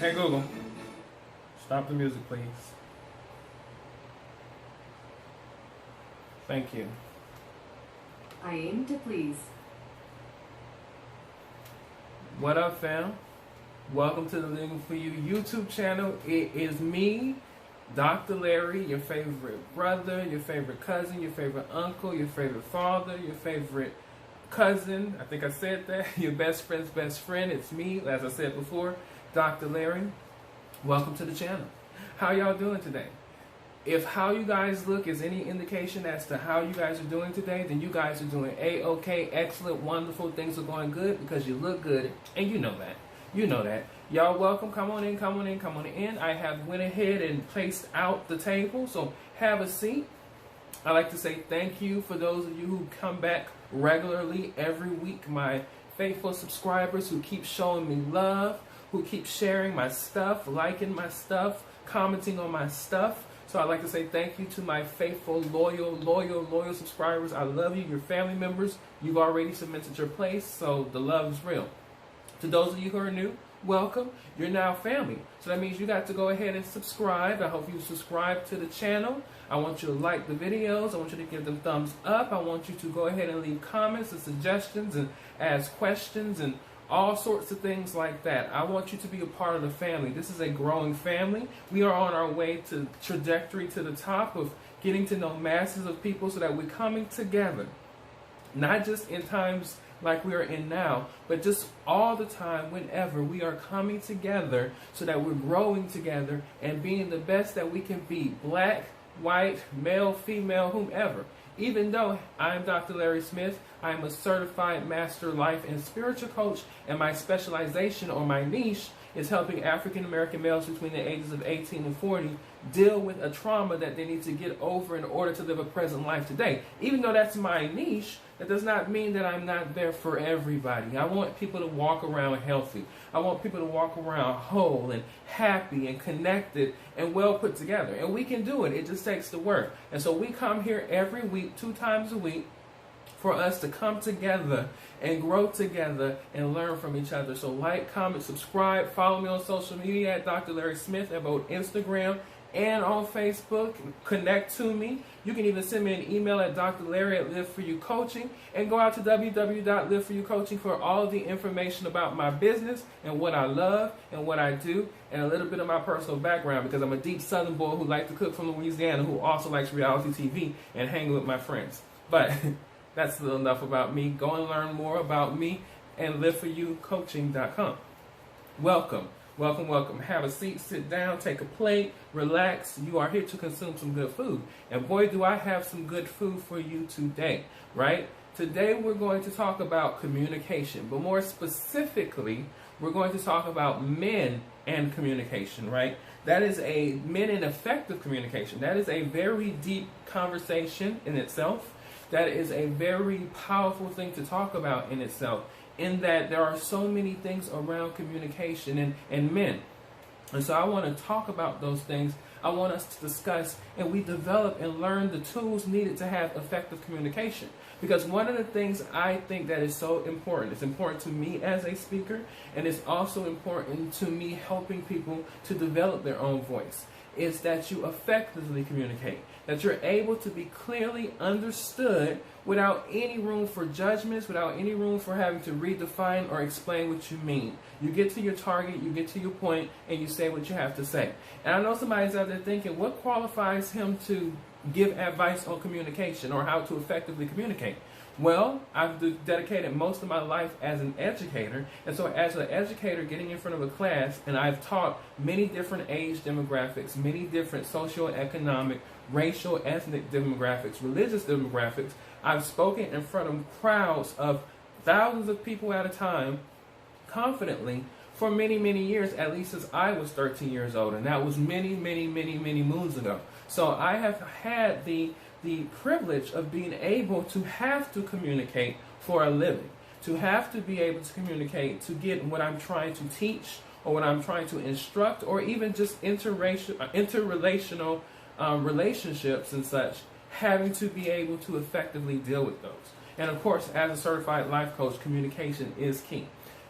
Hey Google, stop the music, please. Thank you. I aim to please. What up, fam? Welcome to the Living For You YouTube channel. It is me, Dr. Larry, your favorite brother, your favorite cousin, your favorite uncle, your favorite father, your favorite cousin. I think I said that. Your best friend's best friend. It's me, as I said before, Dr. Larry. Welcome to the channel. How y'all doing today? If how you guys look is any indication as to how you guys are doing today, then you guys are doing A-OK, excellent, wonderful. Things are going good because you look good, and you know that. You know that. Y'all welcome. Come on in, come on in, come on in. I have went ahead and placed out the table, so have a seat. I'd like to say thank you for those of you who come back regularly every week, my faithful subscribers who keep showing me love, who keep sharing my stuff, liking my stuff, commenting on my stuff. So I'd like to say thank you to my faithful, loyal subscribers. I love you. You're family members. You've already cemented your place, so the love is real. To those of you who are new, welcome. You're now family. So that means you got to go ahead and subscribe. I hope you subscribe to the channel. I want you to like the videos. I want you to give them thumbs up. I want you to go ahead and leave comments and suggestions and ask questions and all sorts of things like that. I want you to be a part of the family. This is a growing family. We are on our way to trajectory to the top of getting to know masses of people so that we're coming together. Not just in times like we are in now, but just all the time, whenever we are coming together so that we're growing together and being the best that we can be. Black, white, male, female, whomever. Even though I'm Dr. Larry Smith, I am a certified master life and spiritual coach, and my specialization or my niche is helping African American males between the ages of 18 and 40 deal with a trauma that they need to get over in order to live a present life today. Even though that's my niche, that does not mean that I'm not there for everybody. I want people to walk around healthy. I want people to walk around whole and happy and connected and well put together. And we can do it. It just takes the work. And so we come here every week, 2 times a week, for us to come together and grow together and learn from each other. So like, comment, subscribe, follow me on social media at Dr. Larry Smith at both Instagram and on Facebook. Connect to me. You can even send me an email at drlarry at Live For You Coaching, and go out to www.liveforyoucoaching for all of the information about my business and what I love and what I do, and a little bit of my personal background, because I'm a deep Southern boy who likes to cook from Louisiana, who also likes reality TV and hanging with my friends. But that's enough about me. Go and learn more about me and liveforyoucoaching.com. Welcome. Welcome, welcome. Have a seat, sit down, take a plate, relax. You are here to consume some good food. And boy, do I have some good food for you today, right? Today we're going to talk about communication, but more specifically, we're going to talk about men and communication, right? That is a men and effective communication. That is a very deep conversation in itself. That is a very powerful thing to talk about in itself, in that there are so many things around communication and men. And so I want to talk about those things. I want us to discuss, and we develop and learn the tools needed to have effective communication. Because one of the things I think that is so important, it's important to me as a speaker, and it's also important to me helping people to develop their own voice, is that you effectively communicate, that you're able to be clearly understood without any room for judgments, without any room for having to redefine or explain what you mean. You get to your target, you get to your point, and you say what you have to say. And I know somebody's out there thinking, what qualifies him to give advice on communication or how to effectively communicate? Well, I've dedicated most of my life as an educator, and so as an educator getting in front of a class, and I've taught many different age demographics, many different socioeconomic, racial, ethnic demographics, religious demographics. I've spoken in front of crowds of thousands of people at a time, confidently, for many, many years, at least since I was 13 years old, and that was many moons ago. So I have had the privilege of being able to have to communicate for a living, to have to be able to communicate to get what I'm trying to teach or what I'm trying to instruct, or even just interrelational relationships and such, having to be able to effectively deal with those. And of course, as a certified life coach, communication is key.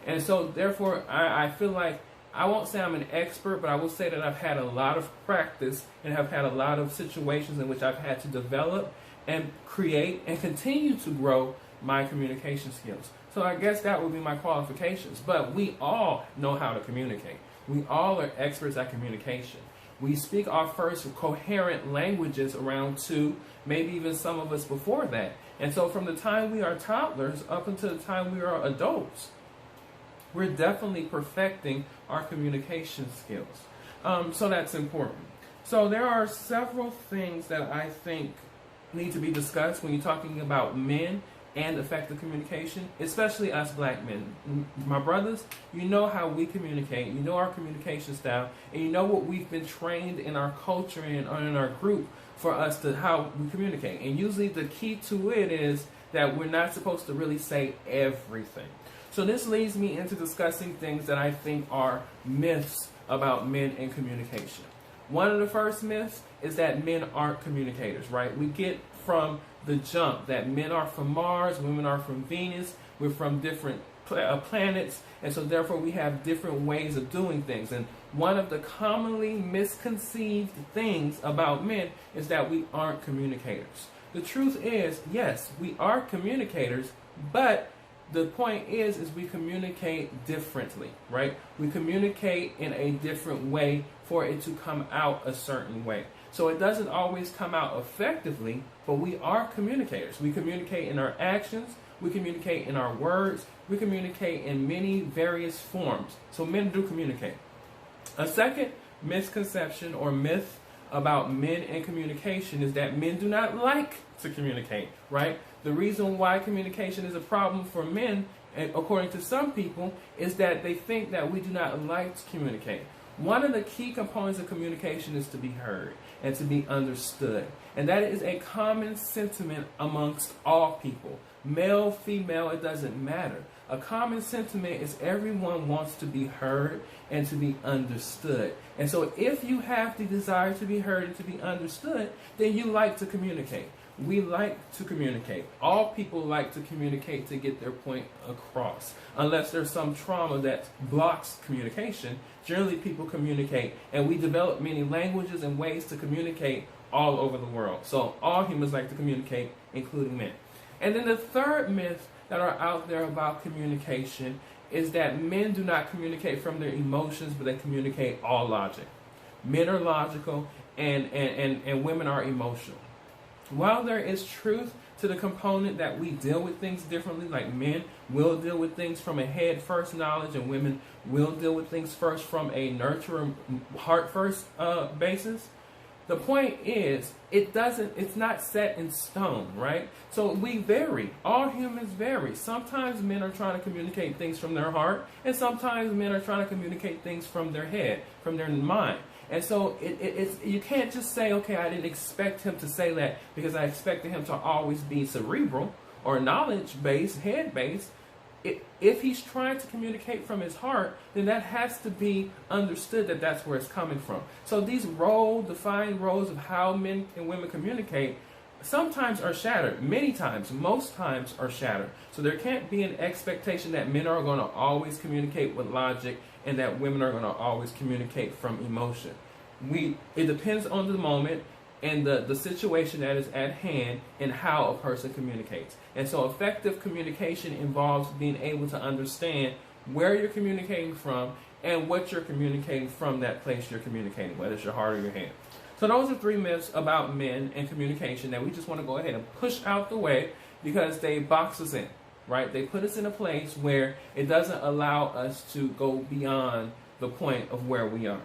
And so therefore, I feel like I won't say I'm an expert, but I will say that I've had a lot of practice and have had a lot of situations in which I've had to develop and create and continue to grow my communication skills. So I guess that would be my qualifications. But we all know how to communicate. We all are experts at communication. We speak our first coherent languages around 2, maybe even some of us before that. And so from the time we are toddlers up until the time we are adults, we're definitely perfecting our communication skills. So that's important. So there are several things that I think need to be discussed when you're talking about men and effective communication, especially us black men. My brothers, you know how we communicate, you know our communication style, and you know what we've been trained in our culture and in our group for us to how we communicate. And usually the key to it is that we're not supposed to really say everything. So this leads me into discussing things that I think are myths about men and communication. One of the first myths is that men aren't communicators, right? We get from the jump that men are from Mars, women are from Venus, we're from different planets, and so therefore we have different ways of doing things. And one of the commonly misconceived things about men is that we aren't communicators. The truth is, yes, we are communicators, but the point is we communicate differently, right? We communicate in a different way for it to come out a certain way. So it doesn't always come out effectively, but we are communicators. We communicate in our actions, we communicate in our words, we communicate in many various forms. So men do communicate. A second misconception or myth about men and communication is that men do not like to communicate, right? The reason why communication is a problem for men, according to some people, is that they think that we do not like to communicate. One of the key components of communication is to be heard and to be understood. And that is a common sentiment amongst all people. Male, female, it doesn't matter. A common sentiment is everyone wants to be heard and to be understood. And so if you have the desire to be heard and to be understood, then you like to communicate. We like to communicate. All people like to communicate to get their point across. Unless there's some trauma that blocks communication, generally people communicate, and we develop many languages and ways to communicate all over the world. So all humans like to communicate, including men. And then the third myth that are out there about communication is that men do not communicate from their emotions, but they communicate all logic. Men are logical and women are emotional. While there is truth to the component that we deal with things differently, like men will deal with things from a head first knowledge and women will deal with things first from a nurture heart first basis, the point is it's not set in stone, right? So we vary. All humans vary. Sometimes men are trying to communicate things from their heart, and sometimes men are trying to communicate things from their head, from their mind. And so it's you can't just say, okay, I didn't expect him to say that because I expected him to always be cerebral or knowledge-based, head-based. If he's trying to communicate from his heart, then that has to be understood that that's where it's coming from. So these defined roles of how men and women communicate sometimes are shattered. Many times, most times are shattered. So there can't be an expectation that men are going to always communicate with logic and that women are going to always communicate from emotion. It depends on the moment and the situation that is at hand and how a person communicates. And so effective communication involves being able to understand where you're communicating from and what you're communicating from that place you're communicating, whether it's your heart or your head. So those are 3 myths about men and communication that we just want to go ahead and push out the way because they box us in, right? They put us in a place where it doesn't allow us to go beyond the point of where we are.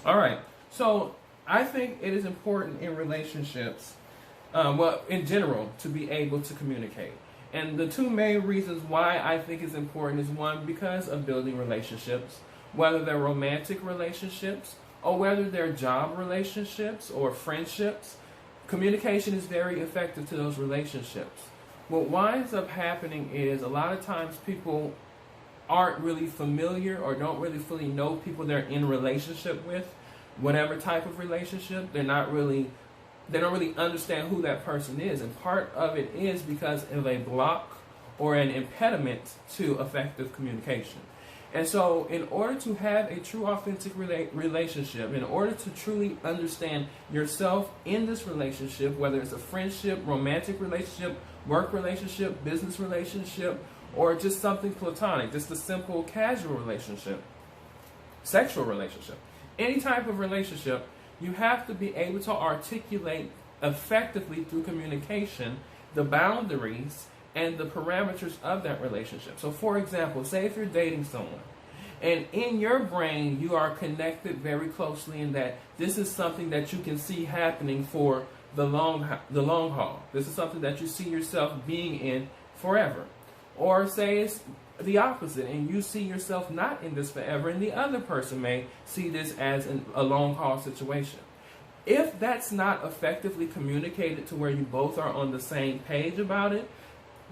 All right, so I think it is important in relationships, in general, to be able to communicate. And the 2 main reasons why I think it's important is, one, because of building relationships, whether they're romantic relationships or whether they're job relationships or friendships. Communication is very effective to those relationships. What winds up happening is a lot of times people aren't really familiar or don't really fully know people they're in relationship with. Whatever type of relationship, they don't really understand who that person is. And part of it is because of a block or an impediment to effective communication. And so in order to have a true authentic relationship, in order to truly understand yourself in this relationship, whether it's a friendship, romantic relationship, work relationship, business relationship, or just something platonic, just a simple casual relationship, sexual relationship, any type of relationship, you have to be able to articulate effectively through communication the boundaries and the parameters of that relationship. So for example, say if you're dating someone, and in your brain you are connected very closely in that this is something that you can see happening for the long haul. This is something that you see yourself being in forever. Or say it's the opposite, and you see yourself not in this forever, and the other person may see this as a long haul situation. If that's not effectively communicated to where you both are on the same page about it,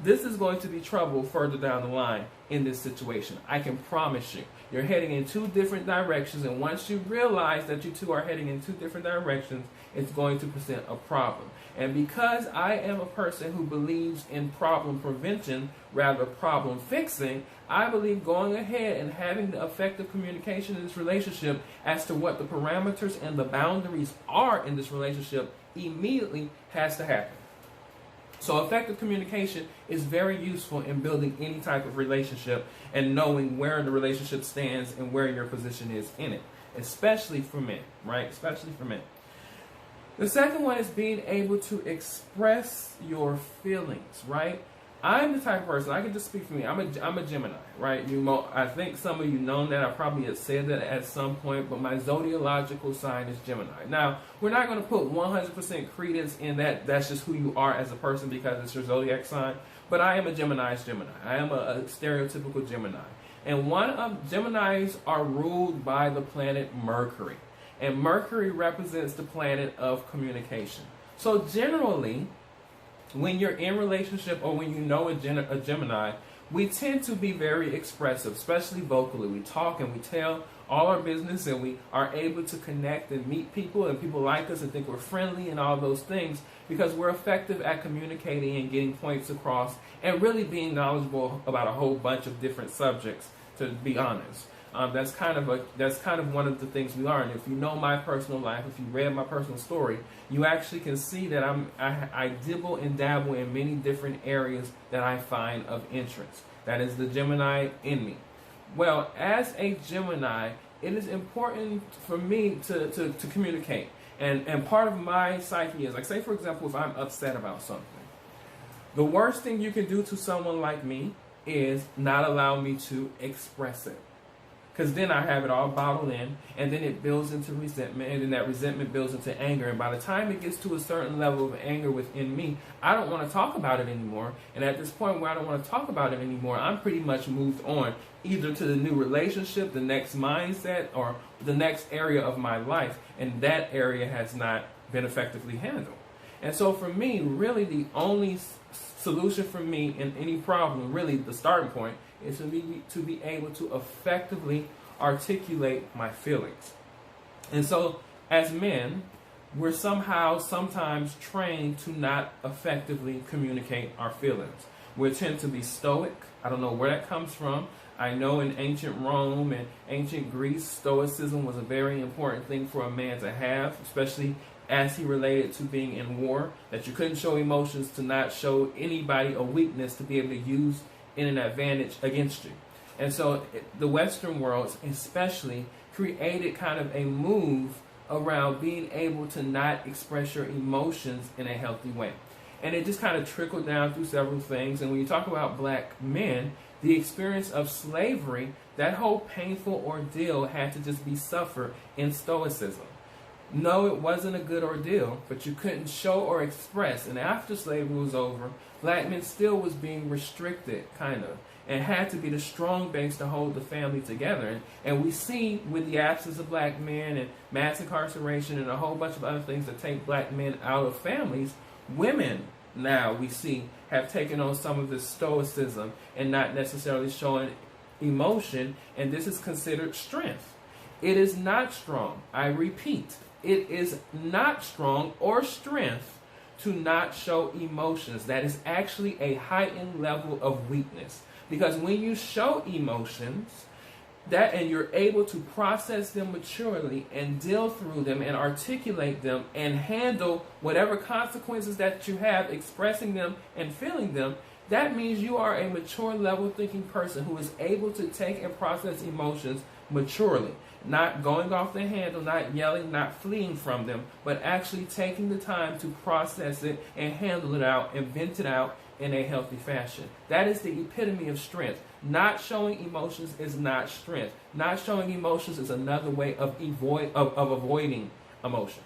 this is going to be trouble further down the line in this situation. I can promise you. You're heading in two different directions, and once you realize that you two are heading in two different directions, it's going to present a problem. And because I am a person who believes in problem prevention rather problem fixing, I believe going ahead and having the effective communication in this relationship as to what the parameters and the boundaries are in this relationship immediately has to happen. So effective communication is very useful in building any type of relationship and knowing where the relationship stands and where your position is in it, especially for men, right? Especially for men. The second one is being able to express your feelings, right? I'm the type of person, I can just speak for me, I'm a Gemini, right? I think some of you know that, I probably have said that at some point, but my zodiological sign is Gemini. Now, we're not going to put 100% credence in that, that's just who you are as a person because it's your zodiac sign, but I am a Gemini's Gemini. I am a stereotypical Gemini. And one of Geminis are ruled by the planet Mercury. And Mercury represents the planet of communication. So generally, when you're in relationship or when you know a Gemini, we tend to be very expressive, especially vocally. We talk and we tell all our business, and we are able to connect and meet people, and people like us and think we're friendly and all those things because we're effective at communicating and getting points across and really being knowledgeable about a whole bunch of different subjects, to be honest. That's kind of one of the things we learn. If you know my personal life, if you read my personal story, you actually can see that I dibble and dabble in many different areas that I find of interest. That is the Gemini in me. Well, as a Gemini, it is important for me to communicate. And part of my psyche is, like, say for example, if I'm upset about something, the worst thing you can do to someone like me is not allow me to express it. Because then I have it all bottled in, and then it builds into resentment, and then that resentment builds into anger. And by the time it gets to a certain level of anger within me, I don't want to talk about it anymore. And at this point where I don't want to talk about it anymore, I'm pretty much moved on, either to the new relationship, the next mindset, or the next area of my life. And that area has not been effectively handled. And so for me, really the only solution for me in any problem, really the starting point, is to be able to effectively articulate my feelings. And so as men, we're sometimes trained to not effectively communicate our feelings. We tend to be stoic. I don't know where that comes from. I know in ancient Rome and ancient Greece, stoicism was a very important thing for a man to have, especially as he related to being in war, that you couldn't show emotions to not show anybody a weakness to be able to use in an advantage against you. And so the Western world especially created kind of a move around being able to not express your emotions in a healthy way. And it just kind of trickled down through several things. And when you talk about black men, the experience of slavery, that whole painful ordeal had to just be suffered in stoicism. No, it wasn't a good ordeal, but you couldn't show or express. And after slavery was over, black men still was being restricted, kind of, and had to be the strong base to hold the family together. And we see with the absence of black men and mass incarceration and a whole bunch of other things that take black men out of families, women now we see have taken on some of this stoicism and not necessarily showing emotion, and this is considered strength. It is not strong. I repeat, it is not strong or strength to not show emotions. That is actually a heightened level of weakness. Because when you show emotions, and you're able to process them maturely and deal through them and articulate them and handle whatever consequences that you have expressing them and feeling them, that means you are a mature level thinking person who is able to take and process emotions maturely, not going off the handle, not yelling, not fleeing from them, but actually taking the time to process it and handle it out and vent it out in a healthy fashion. That is the epitome of strength. Not showing emotions is not strength. Not showing emotions is another way of avoiding emotions.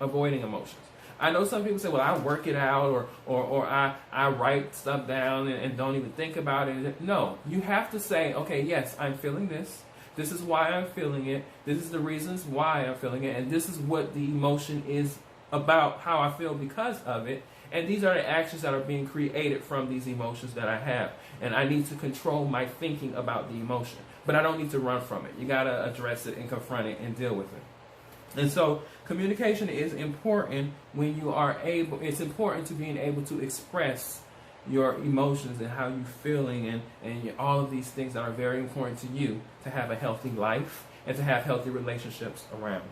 Avoiding emotions. I know some people say, well, I work it out, or I write stuff down and don't even think about it. No, you have to say, okay, yes, I'm feeling this. This is why I'm feeling it. This is the reasons why I'm feeling it. And this is what the emotion is about, how I feel because of it. And these are the actions that are being created from these emotions that I have. And I need to control my thinking about the emotion. But I don't need to run from it. You got to address it and confront it and deal with it. And so communication is important when you are able, it's important to being able to express your emotions and how you're feeling and all of these things that are very important to you to have a healthy life and to have healthy relationships around.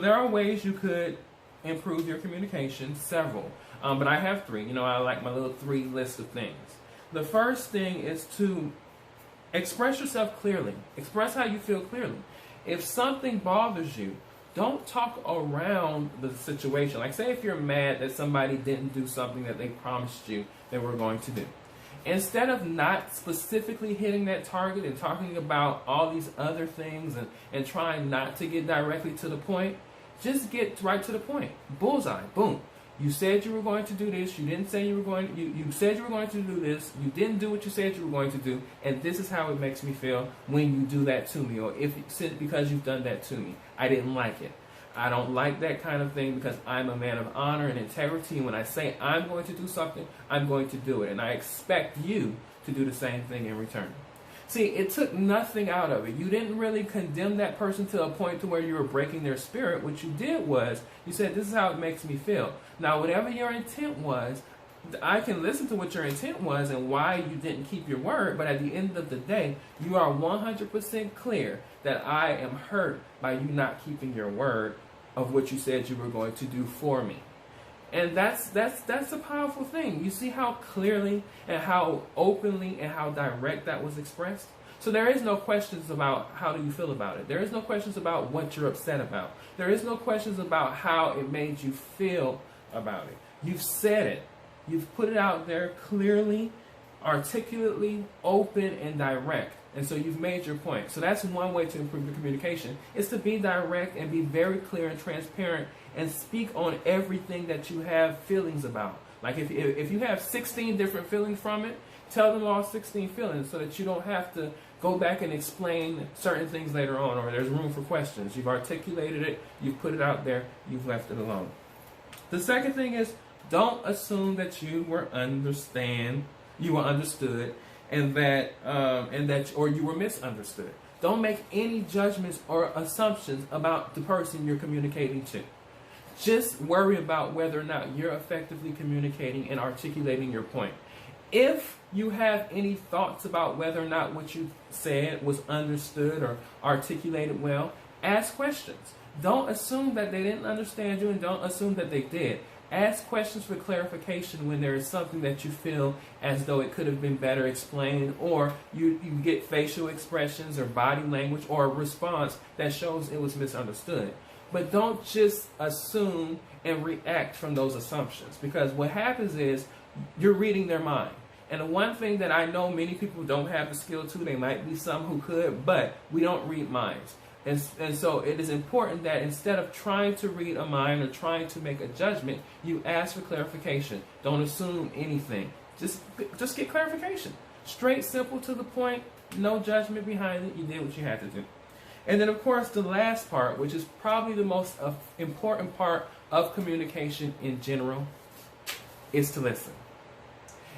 There are ways you could improve your communication, several, but I have three. You know, I like my little 3 list of things. The first thing is to express yourself clearly. Express how you feel clearly. If something bothers you, don't talk around the situation. Like, say if you're mad that somebody didn't do something that they promised you they were going to do. Instead of not specifically hitting that target and talking about all these other things and trying not to get directly to the point, just get right to the point. Bullseye. Boom. You said you were going to do this. You didn't say you were going to. You said you were going to do this. You didn't do what you said you were going to do. And this is how it makes me feel when you do that to me, or because you've done that to me. I didn't like it. I don't like that kind of thing because I'm a man of honor and integrity. And when I say I'm going to do something, I'm going to do it. And I expect you to do the same thing in return. See, it took nothing out of it. You didn't really condemn that person to a point to where you were breaking their spirit. What you did was, you said, this is how it makes me feel. Now, whatever your intent was, I can listen to what your intent was and why you didn't keep your word, but at the end of the day, you are 100% clear that I am hurt by you not keeping your word of what you said you were going to do for me. And that's a powerful thing. You see how clearly and how openly and how direct that was expressed? So there is no questions about how do you feel about it. There is no questions about what you're upset about. There is no questions about how it made you feel about it. You've said it. You've put it out there clearly, articulately, open, and direct. And so you've made your point. So that's one way to improve your communication, is to be direct and be very clear and transparent and speak on everything that you have feelings about. Like if you have 16 different feelings from it, tell them all 16 feelings so that you don't have to go back and explain certain things later on, or there's room for questions. You've articulated it, you've put it out there, you've left it alone. The second thing is, don't assume that you were understood, or you were misunderstood. Don't make any judgments or assumptions about the person you're communicating to. Just worry about whether or not you're effectively communicating and articulating your point. If you have any thoughts about whether or not what you said was understood or articulated well, ask questions. Don't assume that they didn't understand you, and don't assume that they did. Ask questions for clarification when there is something that you feel as though it could have been better explained, or you get facial expressions or body language or a response that shows it was misunderstood. But don't just assume and react from those assumptions, because what happens is you're reading their mind. And the one thing that I know many people don't have the skill to, they might be some who could, but we don't read minds. And so it is important that instead of trying to read a mind or trying to make a judgment, you ask for clarification. Don't assume anything. Just get clarification. Straight, simple, to the point, no judgment behind it. You did what you had to do. And then, of course, the last part, which is probably the most important part of communication in general, is to listen.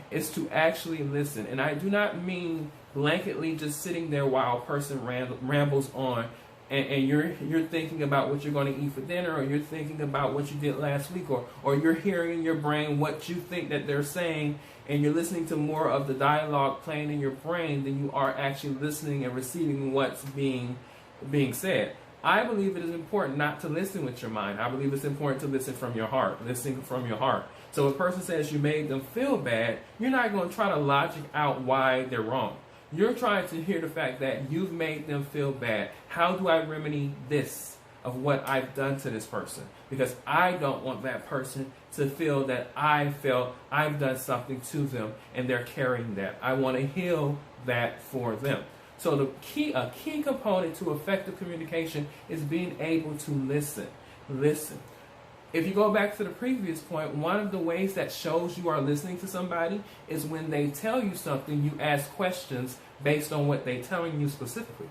It's to actually listen. And I do not mean blanketly just sitting there while a person rambles on and you're thinking about what you're going to eat for dinner, or you're thinking about what you did last week, or you're hearing in your brain what you think that they're saying, and you're listening to more of the dialogue playing in your brain than you are actually listening and receiving what's being said. I believe it is important not to listen with your mind. I believe it's important to listen from your heart. Listen from your heart. So if a person says you made them feel bad, you're not going to try to logic out why they're wrong. You're trying to hear the fact that you've made them feel bad. How do I remedy this of what I've done to this person? Because I don't want that person to feel that I felt I've done something to them and they're carrying that. I want to heal that for them. So a key component to effective communication is being able to listen. Listen. If you go back to the previous point, one of the ways that shows you are listening to somebody is when they tell you something, you ask questions based on what they're telling you specifically.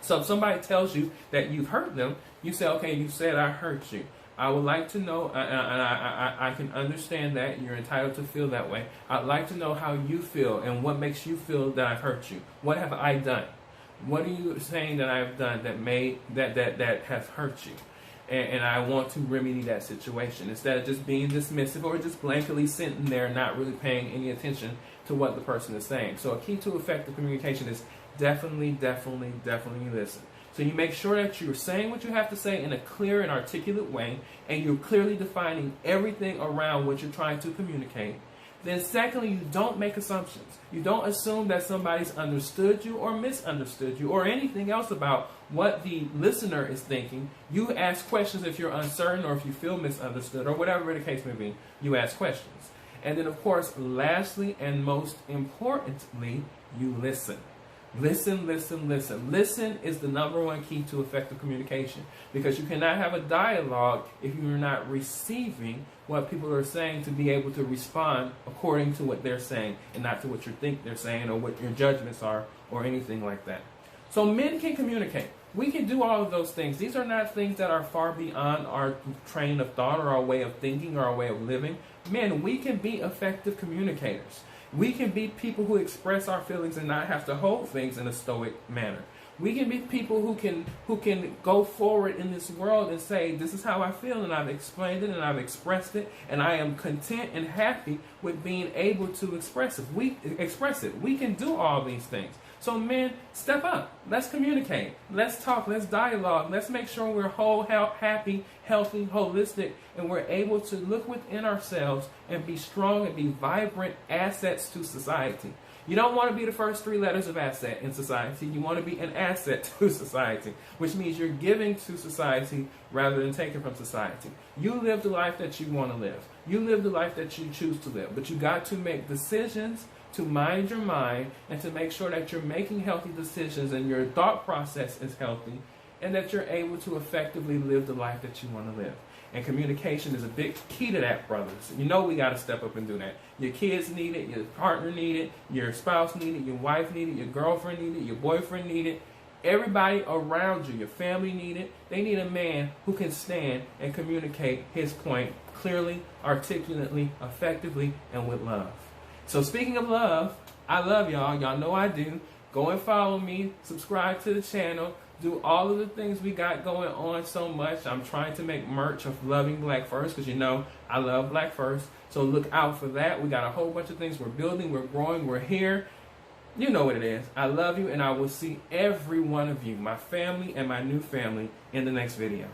So if somebody tells you that you've hurt them, you say, okay, you said I hurt you. I would like to know, and I can understand that you're entitled to feel that way. I'd like to know how you feel and what makes you feel that I've hurt you. What have I done? What are you saying that I've done that has hurt you? And I want to remedy that situation instead of just being dismissive or just blankly sitting there not really paying any attention to what the person is saying. So a key to effective communication is definitely listen. So you make sure that you're saying what you have to say in a clear and articulate way, and you're clearly defining everything around what you're trying to communicate. Then secondly, you don't make assumptions. You don't assume that somebody's understood you or misunderstood you or anything else about what the listener is thinking. You ask questions if you're uncertain or if you feel misunderstood or whatever the case may be. You ask questions. And then, of course, lastly and most importantly, you listen. Listen. Listen is the number one key to effective communication, because you cannot have a dialogue if you're not receiving what people are saying to be able to respond according to what they're saying and not to what you think they're saying or what your judgments are or anything like that. So men can communicate. We can do all of those things. These are not things that are far beyond our train of thought or our way of thinking or our way of living. Men, we can be effective communicators. We can be people who express our feelings and not have to hold things in a stoic manner. We can be people who can go forward in this world and say, this is how I feel, and I've explained it and I've expressed it, and I am content and happy with being able to express it. We can do all these things. So men, step up. Let's communicate. Let's talk. Let's dialogue. Let's make sure we're whole, happy, healthy, holistic, and we're able to look within ourselves and be strong and be vibrant assets to society. You don't want to be the first three letters of asset in society. You want to be an asset to society, which means you're giving to society rather than taking from society. You live the life that you want to live. You live the life that you choose to live. But you got to make decisions to mind your mind and to make sure that you're making healthy decisions and your thought process is healthy and that you're able to effectively live the life that you want to live. And communication is a big key to that, brothers. You know we got to step up and do that. Your kids need it, your partner need it, your spouse need it, your wife need it, your girlfriend need it, your boyfriend need it. Everybody around you, your family need it. They need a man who can stand and communicate his point clearly, articulately, effectively, and with love. So speaking of love, I love y'all. Y'all know I do. Go and follow me. Subscribe to the channel. Do all of the things we got going on so much. I'm trying to make merch of Loving Black First because you know I love Black First. So look out for that. We got a whole bunch of things we're building. We're growing. We're here. You know what it is. I love you, and I will see every one of you, my family and my new family, in the next video.